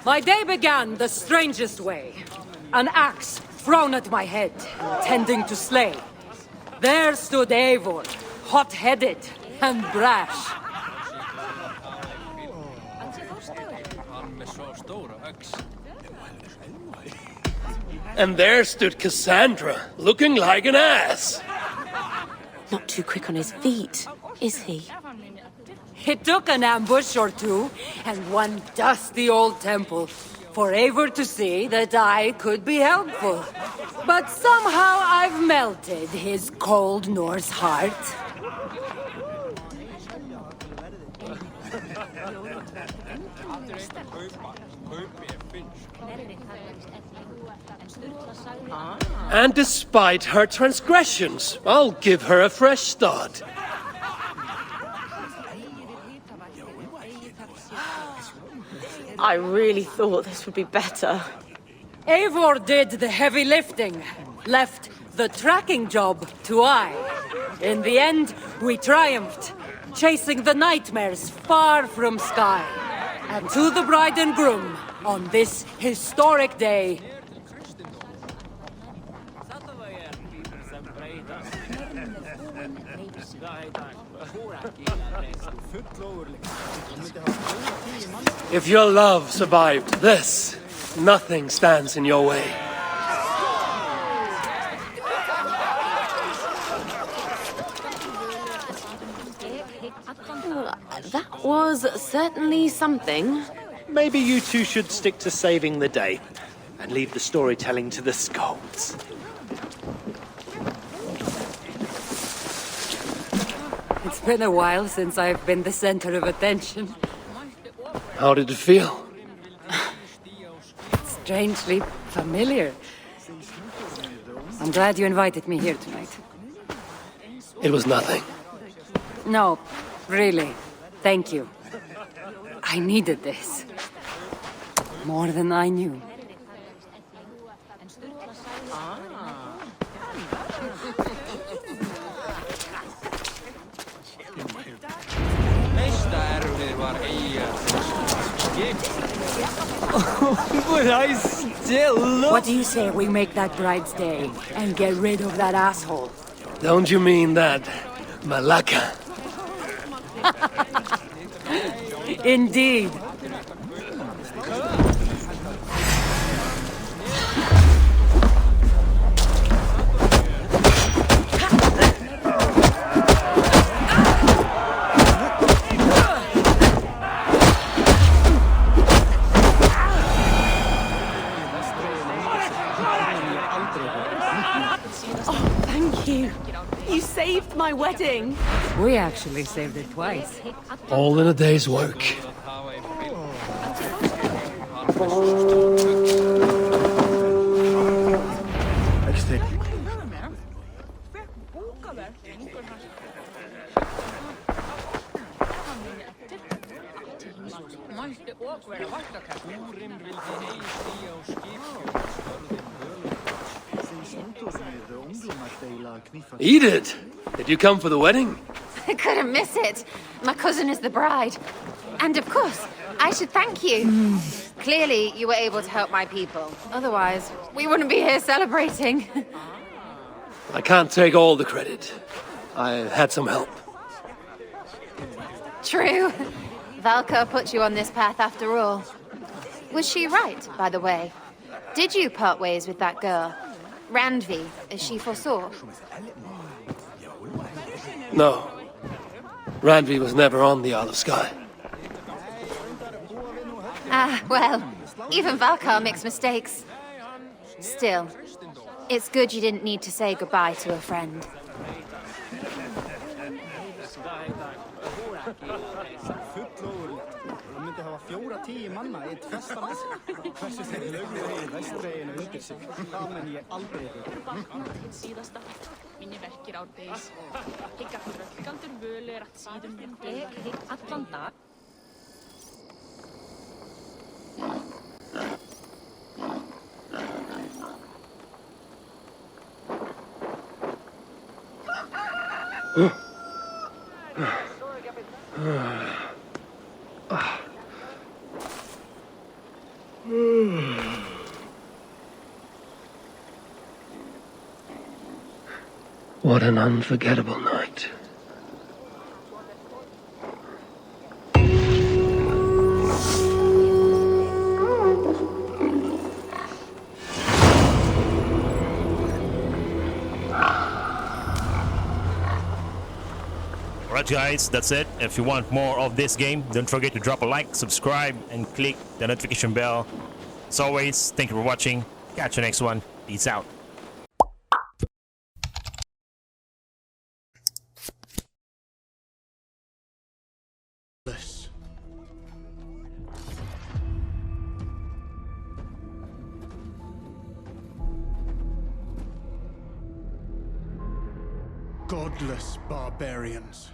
My day began the strangest way. An axe thrown at my head, intending to slay. There stood Eivor, hot-headed and brash. And there stood Cassandra, looking like an ass. Not too quick on his feet, is he? It took an ambush or two, and one dusty old temple, for Eivor to see that I could be helpful. But somehow I've melted his cold Norse heart. And despite her transgressions, I'll give her a fresh start. I really thought this would be better. Eivor did the heavy lifting, left the tracking job to I. In the end, we triumphed, chasing the nightmares far from Sky. And to the bride and groom, on this historic day, If your love survived this, nothing stands in your way. That was certainly something. Maybe you two should stick to saving the day and leave the storytelling to the scolds. it's been a while since I've been the center of attention. How did it feel? Strangely familiar. I'm glad you invited me here tonight. It was nothing. No, really. Thank you. I needed this. More than I knew. But I still look... What do you say we make that bride's day and get rid of that asshole? Don't you mean that, Malaka? Indeed. Thank you. You saved my wedding. We actually saved it twice. All in a day's work. Eat it! Did you come for the wedding? I couldn't miss it. My cousin is the bride. And of course, I should thank you. Clearly, you were able to help my people. Otherwise, we wouldn't be here celebrating. I can't take all the credit. I had some help. True. Valka put you on this path after all. Was she right, by the way? Did you part ways with that girl? Randvi, as she foresaw? No. Randvi was never on the Olive Sky. Ah, well, even Valkar makes mistakes. Still, it's good you didn't need to say goodbye to a friend. What an unforgettable night. Alright guys, that's it. If you want more of this game, don't forget to drop a like, subscribe, and click the notification bell. As always, thank you for watching. Catch you next one. Peace out. Godless barbarians.